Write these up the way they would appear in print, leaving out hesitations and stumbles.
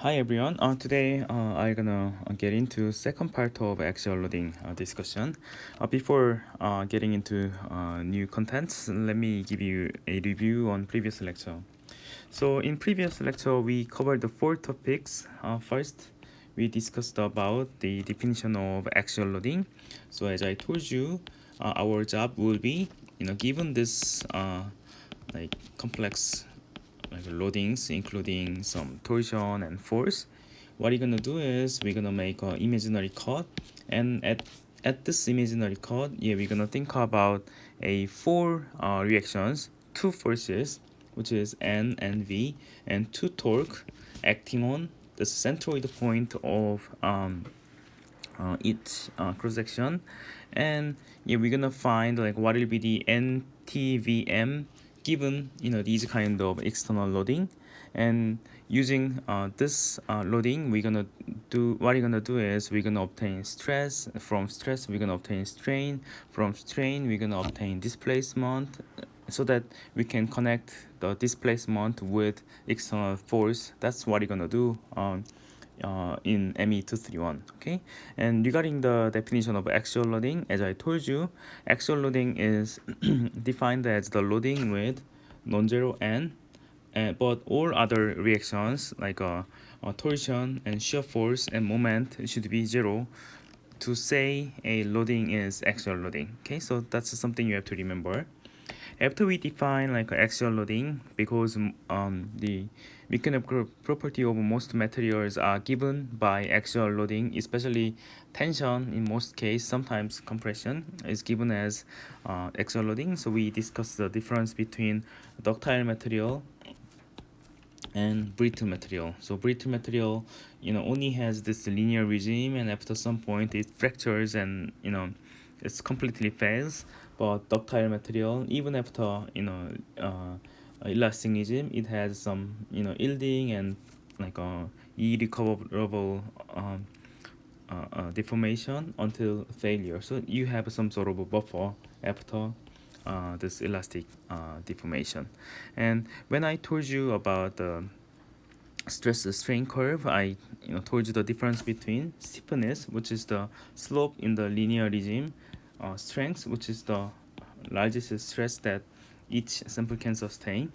Hi everyone. Today I'm gonna get into second part of axial loading discussion. Before getting into new contents, let me give you a review on previous lecture. So in previous lecture, we covered the four topics. First, we discussed about the definition of axial loading. So as I told you, our job will be, given this like complex like loadings including some torsion and force, what you're gonna do is we're gonna make an imaginary chord, and at this imaginary chord, we're gonna think about a four reactions, two forces, which is N and V, and two torque acting on the centroid point of each cross section. And we're gonna find like what will be the NTVM given these kind of external loading. And using this loading, we're gonna do what you're gonna do is we're gonna obtain stress. From stress we're gonna obtain strain. From strain we're gonna obtain displacement, so that we can connect the displacement with external force. That's what you're gonna do in ME231. Okay, and regarding the definition of axial loading, as I told you, axial loading is defined as the loading with non-zero n, but all other reactions like torsion and shear force and moment should be zero to say a loading is axial loading. Okay, so that's something you have to remember. After we define like axial loading, because the mechanical property of most materials are given by axial loading, especially tension in most case, sometimes compression is given as axial loading. So we discuss the difference between ductile material and brittle material. So brittle material, only has this linear regime, and after some point it fractures and it's completely fails. But ductile material, even after elastic regime, it has some yielding and like irrecoverable deformation until failure. So you have some sort of a buffer after this elastic deformation. And when I told you about the stress strain curve, I told you the difference between stiffness, which is the slope in the linear regime, strength, which is the largest stress that each sample can sustain,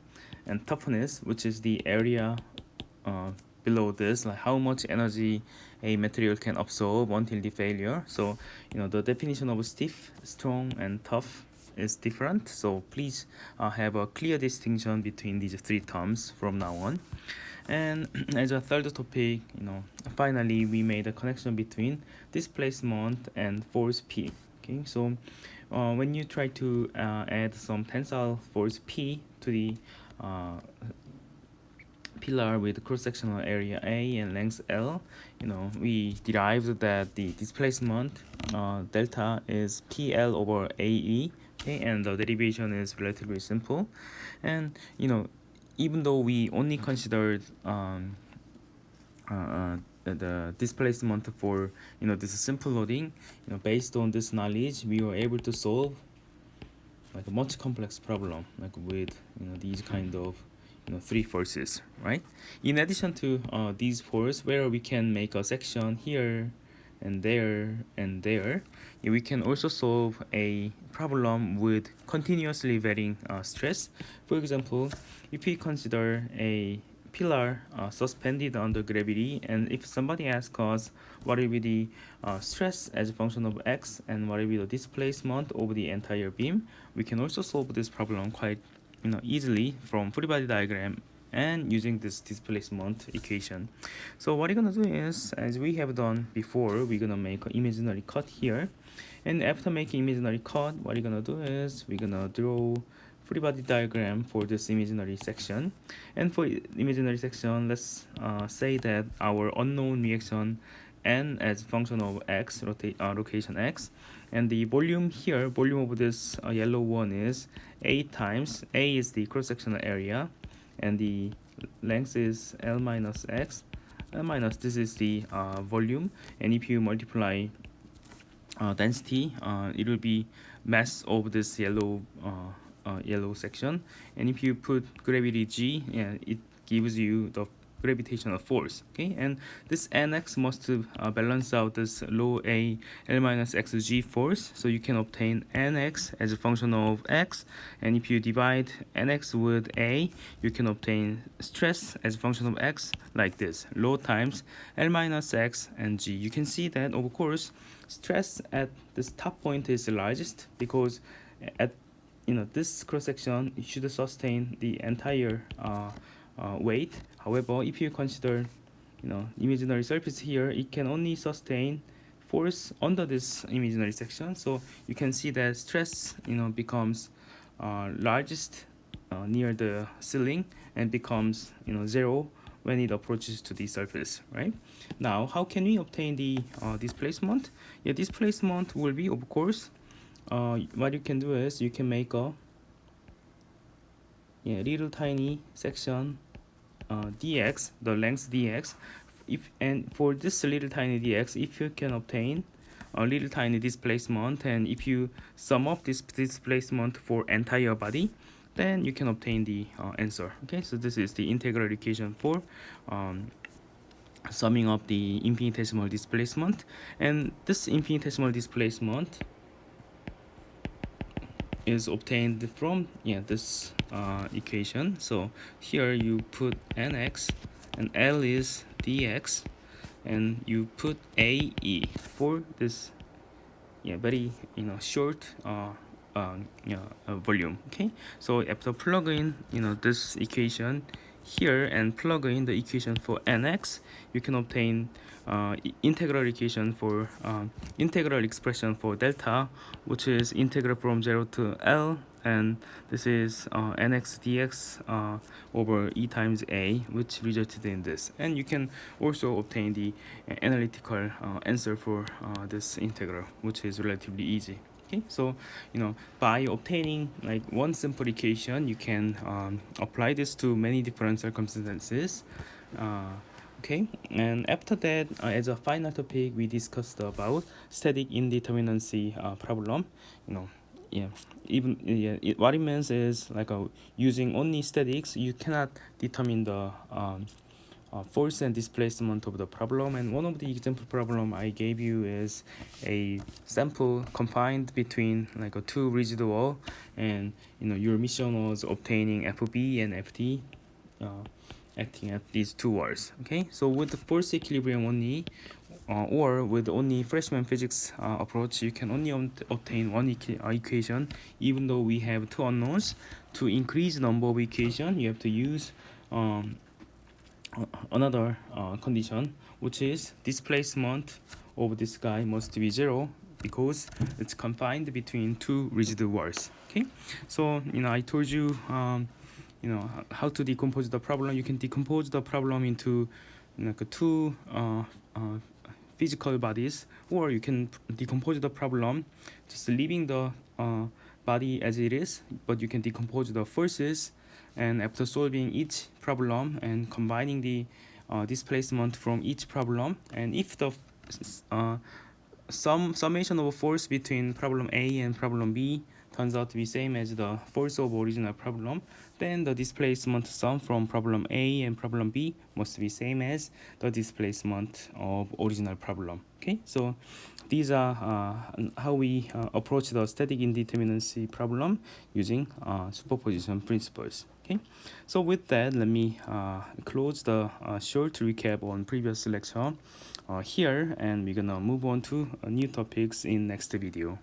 and toughness, which is the area uh, below this, like how much energy a material can absorb until the failure. So the definition of stiff, strong, and tough is different, so please have a clear distinction between these three terms from now on. And as a third topic, finally we made a connection between displacement and force P. Okay, so when you try to add some tensile force P to the pillar with cross-sectional area A and length L, we derived that the displacement delta is PL over AE. Okay, and the derivation is relatively simple. And even though we only considered the displacement for this simple loading, based on this knowledge, we were able to solve like a much complex problem, like with these kind of three forces, right? In addition to these forces, where we can make a section here and there and there, we can also solve a problem with continuously varying stress. For example, if we consider a pillar suspended under gravity, and if somebody asks us what will be the stress as a function of x and what will be the displacement over the entire beam, we can also solve this problem quite easily from free body diagram and using this displacement equation. So what you're gonna do is, as we have done before, we're gonna make an imaginary cut here, and after making imaginary cut, what you're gonna do is we're gonna draw free body diagram for this imaginary section. And for imaginary section, let's say that our unknown reaction n as function of x, location x, and the volume here, volume of this yellow one is a times a is the cross-sectional area, and the length is l minus x, l minus this is the volume, and if you multiply density, it will be mass of this yellow section, and if you put gravity g, it gives you the gravitational force. Okay, and this nx must balance out this rho a l minus xg force, so you can obtain nx as a function of x, and if you divide nx with a, you can obtain stress as a function of x like this, rho times l minus x and g. You can see that, of course, stress at this top point is the largest, because at this cross section should sustain the entire weight. However, if you consider imaginary surface here, it can only sustain force under this imaginary section. So you can see that stress becomes largest near the ceiling, and becomes zero when it approaches to the surface, right? Now, how can we obtain the displacement? Yeah, displacement will be, of course, what you can do is you can make a little tiny section dx, the length dx. And for this little tiny dx, if you can obtain a little tiny displacement, and if you sum up this displacement for entire body, then you can obtain the answer. Okay, so this is the integral equation for summing up the infinitesimal displacement. And this infinitesimal displacement is obtained from this equation. So here you put nx, and L is dx, and you put AE for this very short volume. Okay, so after plug in this equation here, and plug in the equation for nx, you can obtain integral equation for integral expression for delta, which is integral from 0 to L, and this is nx dx over e times a, which resulted in this. And you can also obtain the analytical answer for this integral, which is relatively easy. Okay, so by obtaining like one simple equation, you can apply this to many different circumstances. Okay, and after that, as a final topic, we discussed about static indeterminacy problem. What it means is like using only statics, you cannot determine the force and displacement of the problem. And one of the example problem I gave you is a sample confined between like a two rigid wall, and your mission was obtaining FB and FT acting at these two walls. Okay, so with the force equilibrium only, or with only freshman physics approach, you can only obtain one equation, even though we have two unknowns. To increase the number of equation, you have to use another condition, which is displacement of this guy must be zero, because it's confined between two rigid walls. Okay, so I told you how to decompose the problem. You can decompose the problem into two physical bodies, or you can decompose the problem just leaving the body as it is, but you can decompose the forces, and after solving each problem and combining the displacement from each problem, and if the summation of force between problem A and problem B turns out to be same as the force of original problem, then the displacement sum from problem A and problem B must be same as the displacement of original problem. Okay, so these are how we approach the static indeterminacy problem using superposition principles. Okay, so with that, let me close the short recap on previous lecture here, and we're gonna move on to new topics in next video.